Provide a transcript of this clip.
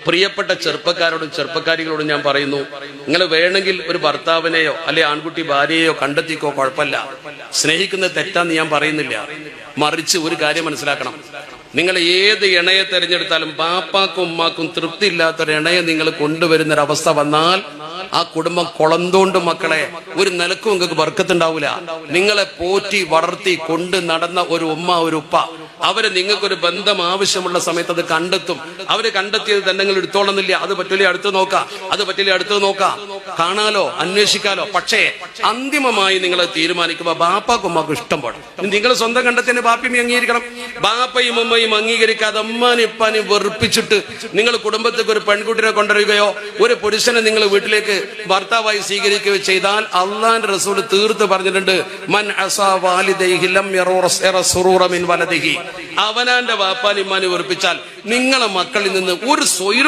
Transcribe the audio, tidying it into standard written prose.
പ്രിയപ്പെട്ട ചെറുപ്പക്കാരോടും ചെറുപ്പക്കാരികളോടും ഞാൻ പറയുന്നു, നിങ്ങൾ വേണമെങ്കിൽ ഒരു ഭർത്താവിനെയോ അല്ലെ ആൺകുട്ടി ഭാര്യയെയോ കണ്ടെത്തിക്കോ, കുഴപ്പമില്ല. സ്നേഹിക്കുന്നത് തെറ്റാന്ന് ഞാൻ പറയുന്നില്ല. മറിച്ച് ഒരു കാര്യം മനസ്സിലാക്കണം, നിങ്ങൾ ഏത് ഇണയെ തെരഞ്ഞെടുത്താലും ബാപ്പാക്കും ഉമ്മാക്കും തൃപ്തി ഇല്ലാത്തൊരു ഇണയെ നിങ്ങൾ കൊണ്ടുവരുന്നൊരവസ്ഥ വന്നാൽ ആ കുടുംബം കുളന്തോണ്ട് മക്കളെ ഒരു നിലക്കും നിങ്ങൾക്ക് ബർക്കത്തുണ്ടാവില്ല. നിങ്ങളെ പോറ്റി വളർത്തി കൊണ്ട് നടന്ന ഒരു ഉമ്മ ഒരു ഉപ്പ അവര് നിങ്ങൾക്കൊരു ബന്ധം ആവശ്യമുള്ള സമയത്ത് അത് കണ്ടെത്തും. അവര് കണ്ടെത്തിയത് തന്നെ നിങ്ങൾ എടുത്തോളുന്നില്ല. അത് പറ്റില്ല അടുത്ത് നോക്കാം, അത് പറ്റില്ല അടുത്ത് നോക്കാം, കാണാലോ അന്വേഷിക്കാലോ. പക്ഷേ അന്തിമമായി നിങ്ങൾ തീരുമാനിക്കുമ്പോ ബാപ്പാക്കും ഉമ്മാക്കും ഇഷ്ടം പാടും. നിങ്ങൾ സ്വന്തം കണ്ടെത്തിയതിന് ബാപ്പയും അംഗീകരിക്കണം. ബാപ്പയും ഉമ്മയും അംഗീകരിക്കാതെ അമ്മാനും ഇപ്പാനും വെറുപ്പിച്ചിട്ട് നിങ്ങൾ കുടുംബത്തേക്ക് ഒരു പെൺകുട്ടിനെ കൊണ്ടുവരികയോ ഒരു പുരുഷനെ നിങ്ങൾ വീട്ടിലേക്ക് ഭർത്താവായി സ്വീകരിക്കുകയോ ചെയ്താൽ അള്ളാന്റെ റസൂൽ തീർത്ത് പറഞ്ഞിട്ടുണ്ട്, മൻ അസാ വാലിദൈഹി ലം യറ സുറൂറ മിൻ വലദിഹി. അവനാന്റെ വാപ്പാനും ഉമ്മാനും വെറുപ്പിച്ചാൽ നിങ്ങളെ മക്കളിൽ നിന്ന് ഒരു സ്വൈരം